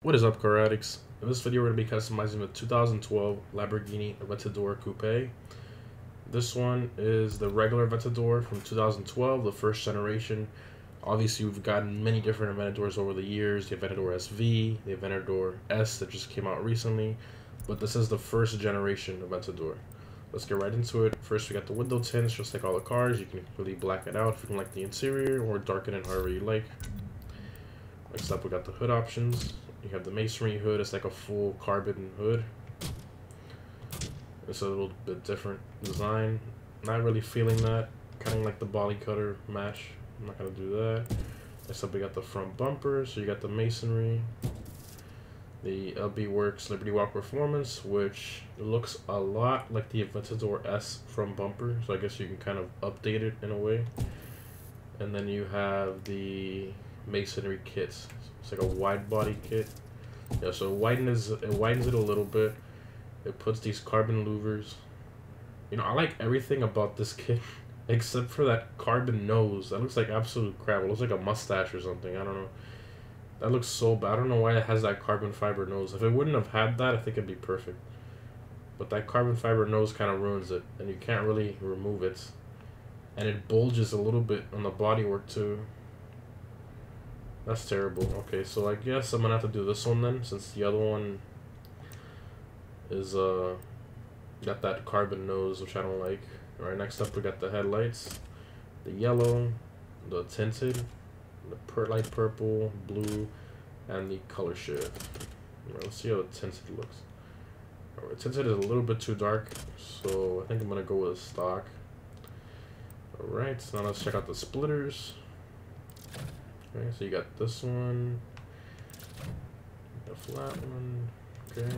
What is up, car addicts? In this video, we're going to be customizing the 2012 Lamborghini Aventador Coupe. This one is the regular Aventador from 2012, the first generation. Obviously, we've gotten many different Aventadors over the years, the Aventador SV, the Aventador S that just came out recently, but this is the first generation Aventador. Let's get right into it. First, we got the window tints, just like all the cars. You can really black it out if you don't like the interior, or darken it however you like. Next up, we got the hood options. You have the masonry hood. It's like a full carbon hood. It's a little bit different design. Not really feeling that. Kind of like the body cutter match. I'm not gonna do that. Next up, we got the front bumper. So you got the masonry, the LB Works Liberty Walk Performance, which looks a lot like the Aventador S front bumper. So I guess you can kind of update it in a way. And then you have the masonry kits. It's like a wide body kit. Yeah, so it widens it a little bit. It puts these carbon louvers. You know, I like everything about this kit except for that carbon nose. That looks like absolute crap. It looks like a mustache or something. I don't know. That looks so bad. I don't know why it has that carbon fiber nose. If it wouldn't have had that, I think it'd be perfect. But that carbon fiber nose kind of ruins it, and you can't really remove it. And it bulges a little bit on the bodywork too. That's terrible. Okay, so I guess I'm gonna have to do this one then, since the other one is got that carbon nose, which I don't like. Alright, next up we got the headlights. The yellow, the tinted, the light purple, blue, and the color shift. Alright, let's see how the tinted looks. Alright, tinted is a little bit too dark, so I think I'm gonna go with stock. Alright, so now let's check out the splitters. Okay, so you got this one, the flat one, okay.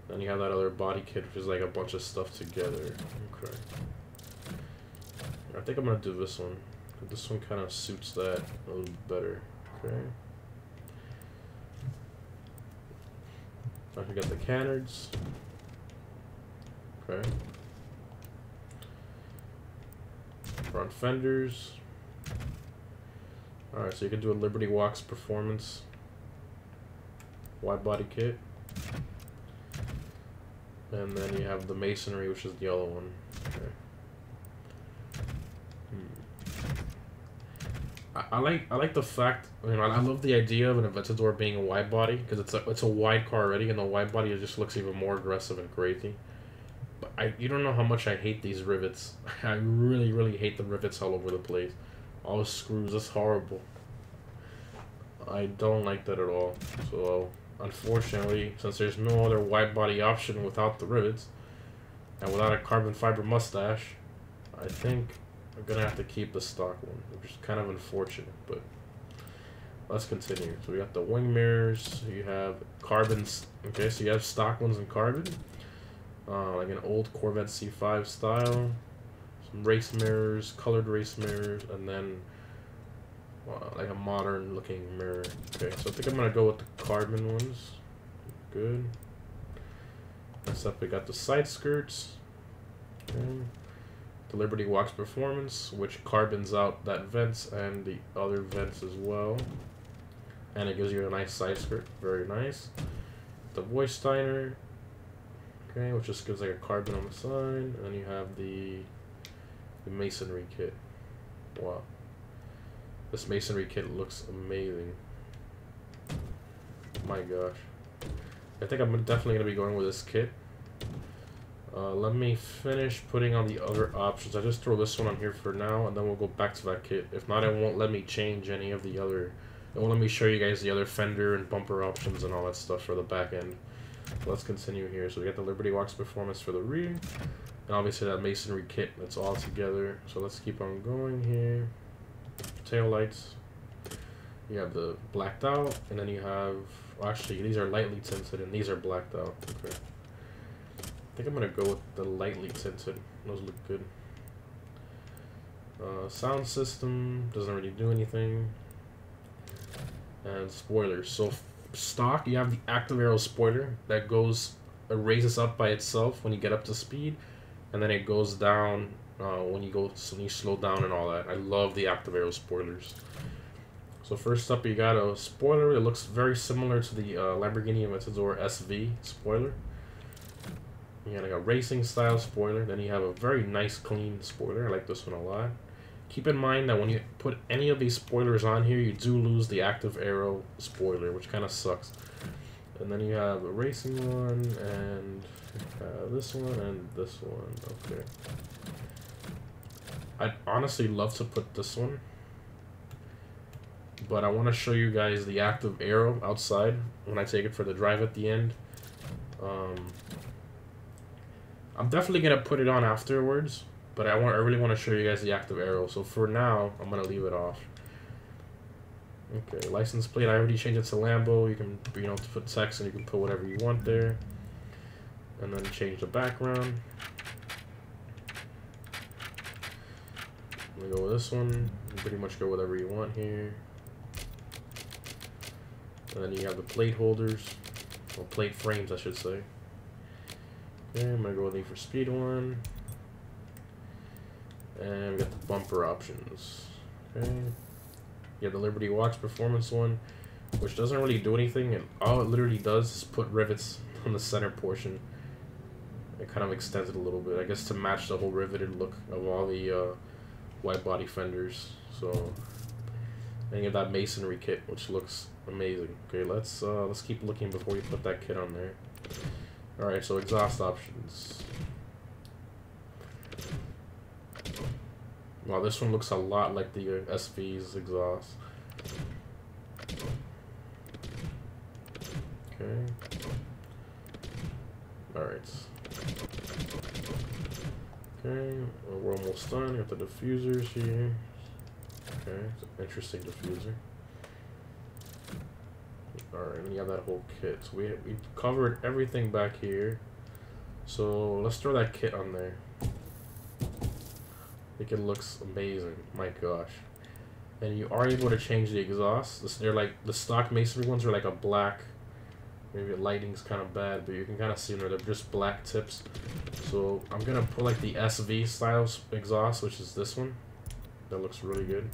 Then you have that other body kit, which is like a bunch of stuff together. Okay. I think I'm gonna do this one. This one kind of suits that a little better. Okay. I got the canards. Okay. Front fenders. Alright, so you can do a Liberty Walks Performance wide body kit. And then you have the masonry, which is the yellow one. Okay. I like the fact, you know, I love the idea of an Aventador being a wide body, because it's a wide car already, and the wide body just looks even more aggressive and crazy. But you don't know how much I hate these rivets. I really hate the rivets all over the place. All the screws, that's horrible. I don't like that at all. So unfortunately, since there's no other wide body option without the rivets and without a carbon fiber mustache, I think I'm gonna have to keep the stock one, which is kind of unfortunate, but let's continue. So we got the wing mirrors, you have carbons. Okay, so you have stock ones in carbon, like an old Corvette C5 style. Some race mirrors, colored race mirrors, and then like a modern looking mirror. Okay, so I think I'm gonna go with the carbon ones. Good. Next up, we got the side skirts. Okay. The Liberty Walks Performance, which carbons out that vents and the other vents as well, and it gives you a nice side skirt. Very nice. The Boysteiner. Okay, which just gives like a carbon on the side, and then you have the masonry kit. Wow, this masonry kit looks amazing. My gosh, I think I'm definitely gonna be going with this kit. Let me finish putting on the other options. I just throw this one on here for now, and then we'll go back to that kit. If not, it won't let me change any of the other. It won't let me show you guys the other fender and bumper options and all that stuff for the back end. Let's continue here. So we got the Liberty Walks Performance for the rear, and obviously that masonry kit that's all together. So let's keep on going here. Tail lights. You have the blacked out, and then you have, well, actually these are lightly tinted and these are blacked out. Okay. I think I'm gonna go with the lightly tinted. Those look good. Sound system doesn't really do anything. And spoilers. So stock, you have the active aero spoiler that raises up by itself when you get up to speed, and then it goes down when you slow down and all that. I love the active aero spoilers. So first up, you got a spoiler. It looks very similar to the Lamborghini Aventador SV spoiler. You got like a racing style spoiler. Then you have a very nice clean spoiler. I like this one a lot. Keep in mind that when you put any of these spoilers on here, you do lose the active arrow spoiler, which kind of sucks. And then you have a racing one, and this one, and this one. Okay. I'd honestly love to put this one, but I want to show you guys the active arrow outside when I take it for the drive at the end. I'm definitely going to put it on afterwards, but I really want to show you guys the active arrow. So for now, I'm going to leave it off. Okay, license plate, I already changed it to Lambo. You can, put text and you can put whatever you want there. And then change the background. I'm gonna go with this one. You can pretty much go whatever you want here. And then you have the plate holders, or plate frames, I should say. Okay, I'm gonna go with Need for Speed one. And we got the bumper options. Okay. You have the Liberty Watch Performance one, which doesn't really do anything, and all it literally does is put rivets on the center portion. It kind of extends it a little bit, I guess, to match the whole riveted look of all the wide body fenders. So, and you have that masonry kit, which looks amazing. Okay, let's keep looking before we put that kit on there. All right, so exhaust options. Wow, this one looks a lot like the SV's exhaust. Okay. Alright. Okay, well, we're almost done. Got the diffusers here. Okay, it's an interesting diffuser. Alright, and you have that whole kit. So we covered everything back here. So let's throw that kit on there. I think it looks amazing. My gosh. And you are able to change the exhaust. They're like, the stock masonry ones are like a black. Maybe the lighting's kind of bad, but you can kind of see them. They're just black tips. So I'm going to put like the SV style exhaust, which is this one. That looks really good.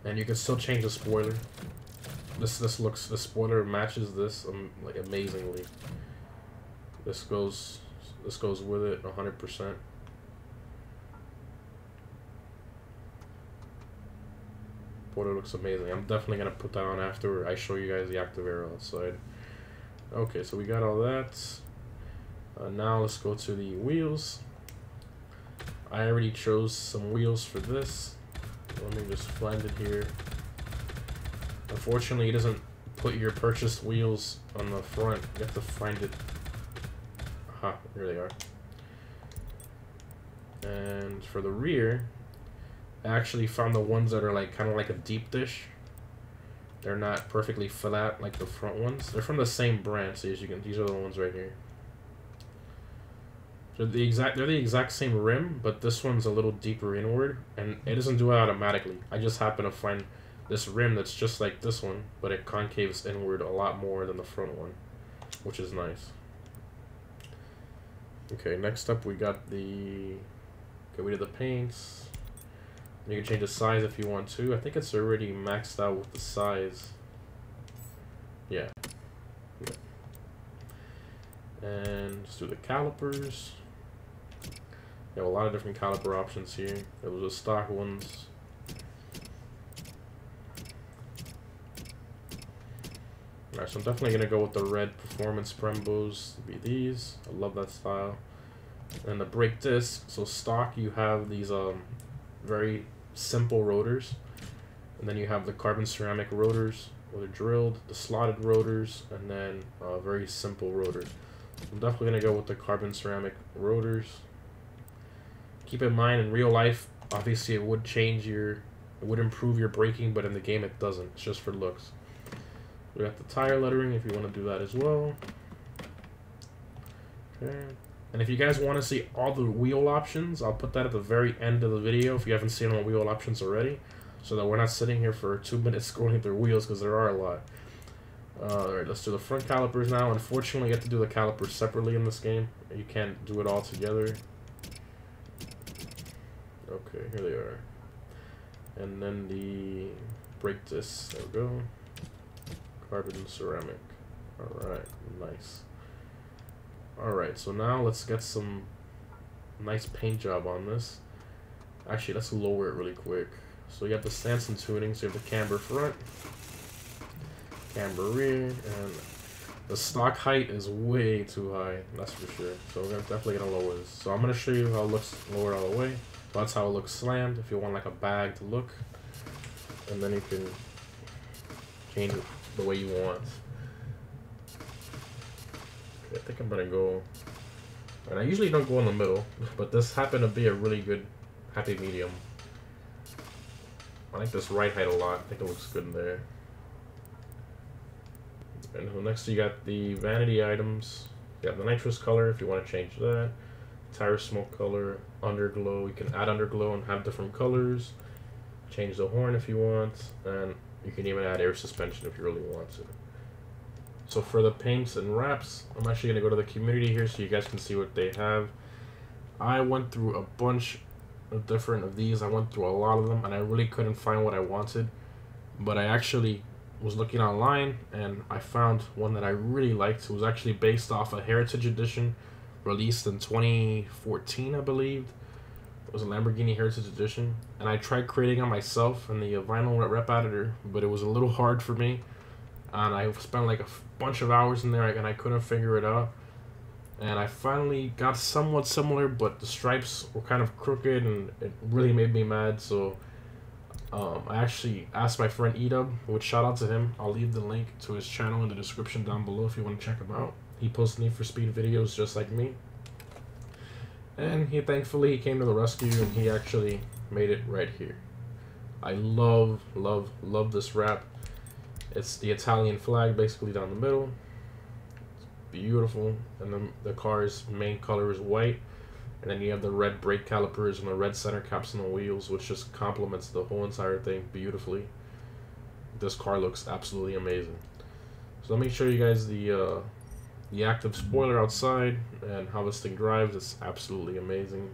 And you can still change the spoiler. The spoiler matches this like amazingly. This goes with it 100%. Spoiler looks amazing. I'm definitely gonna put that on after I show you guys the active arrow outside. Okay, so we got all that. Now let's go to the wheels. I already chose some wheels for this. Let me just find it here. Unfortunately, it doesn't put your purchased wheels on the front. You have to find it. Aha, here they are. And for the rear, I actually found the ones that are like kind of like a deep dish. They're not perfectly flat like the front ones. They're from the same brand, so as you can, these are the ones right here. They're the exact same rim, but this one's a little deeper inward, and it doesn't do it automatically. I just happen to find this rim that's just like this one, but it concaves inward a lot more than the front one, which is nice. Okay, next up we got the. Okay, we did the paints. You can change the size if you want to. I think it's already maxed out with the size. Yeah. And let's do the calipers. You have a lot of different caliper options here. There was the stock ones. Alright, so I'm definitely going to go with the red performance Brembos. Be these. I love that style. And the brake disc. So stock, you have these very simple rotors, and then you have the carbon ceramic rotors where they're drilled, the slotted rotors, and then very simple rotors. I'm definitely going to go with the carbon ceramic rotors. Keep in mind, in real life, obviously it would improve your braking, but in the game it doesn't. It's just for looks. We got the tire lettering if you want to do that as well. Okay. And if you guys want to see all the wheel options, I'll put that at the very end of the video if you haven't seen all the wheel options already, so that we're not sitting here for 2 minutes scrolling through wheels, because there are a lot. Alright, let's do the front calipers now. Unfortunately, you have to do the calipers separately in this game. You can't do it all together. Okay, here they are. And then the brake disc, there we go. Carbon ceramic. Alright, nice. Alright, so now let's get some nice paint job on this. Actually, let's lower it really quick. So you have the stance and tuning, so you have the camber front, camber rear, and the stock height is way too high, that's for sure. So we're definitely gonna lower this. So I'm gonna show you how it looks lowered all the way. That's how it looks slammed, if you want like a bag to look. And then you can change it the way you want. Okay, I think I'm gonna go, and I usually don't go in the middle, but this happened to be a really good happy medium. I like this right height a lot. I think it looks good in there. And so next you got the vanity items. You have the nitrous color if you want to change that. Tire smoke color, underglow. You can add underglow and have different colors. Change the horn if you want, and you can even add air suspension if you really want to. So for the paints and wraps, I'm actually going to go to the community here so you guys can see what they have. I went through a bunch of different of these. I went through a lot of them and I really couldn't find what I wanted, but I actually was looking online and I found one that I really liked. It was actually based off a Heritage Edition released in 2014, I believe. It was a Lamborghini Heritage Edition, and I tried creating it myself in the vinyl rep editor, but it was a little hard for me, and I spent like a bunch of hours in there and I couldn't figure it out. And I finally got somewhat similar, but the stripes were kind of crooked and it really made me mad. So I actually asked my friend Edub, which shout out to him. I'll leave the link to his channel in the description down below if you want to check him out. He posts Need for Speed videos just like me. And thankfully he came to the rescue and he actually made it right here. I love this wrap. It's the Italian flag basically down the middle. Beautiful, and then the car's main color is white, and then you have the red brake calipers and the red center caps on the wheels, which just complements the whole entire thing beautifully. This car looks absolutely amazing. So let me show you guys the active spoiler outside and how this thing drives. It's absolutely amazing.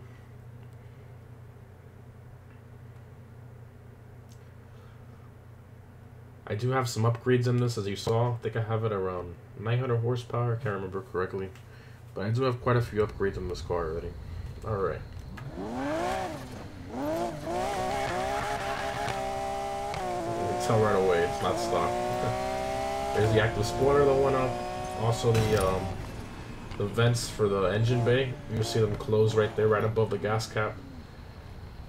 I do have some upgrades in this, as you saw. I think I have it around 900 horsepower, I can't remember correctly. But I do have quite a few upgrades in this car already. Alright. You can tell right away it's not stock. There's the active spoiler that went up. Also the vents for the engine bay. You see them close right there, right above the gas cap.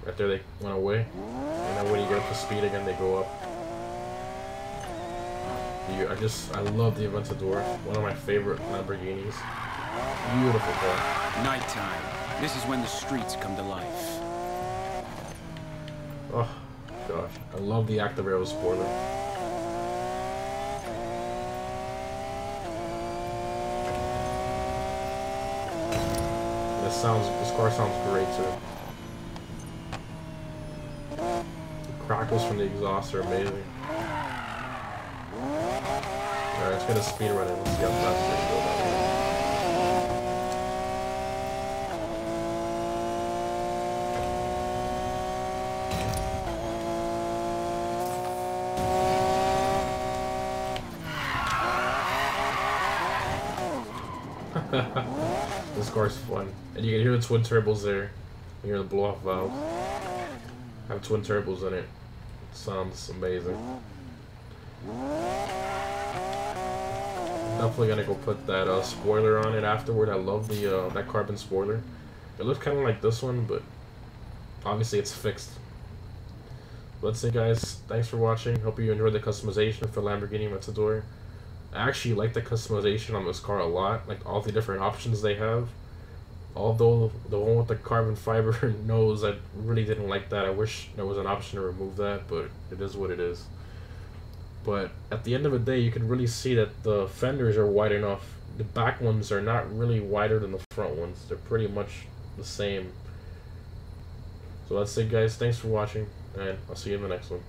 Right there they went away. And then when you get up to speed again, they go up. I love the Aventador. One of my favorite Lamborghinis. Beautiful car. Nighttime. This is when the streets come to life. Oh gosh, I love the active aero spoiler. This car sounds great too. The crackles from the exhaust are amazing. Alright, let's get a speed run in. Let's see how fast we can go down here. This car's fun. And you can hear the twin turbos there. You hear the blow-off valve. Have twin turbos in it. It sounds amazing. Definitely gonna go put that spoiler on it afterward. I love the that carbon spoiler. It looks kind of like this one, but obviously it's fixed. That's it, guys. Thanks for watching. Hope you enjoyed the customization for Lamborghini Aventador. I actually like the customization on this car a lot, like all the different options they have. Although the one with the carbon fiber nose, I really didn't like that. I wish there was an option to remove that, but it is what it is. But at the end of the day, you can really see that the fenders are wide enough. The back ones are not really wider than the front ones. They're pretty much the same. So that's it, guys. Thanks for watching, and I'll see you in the next one.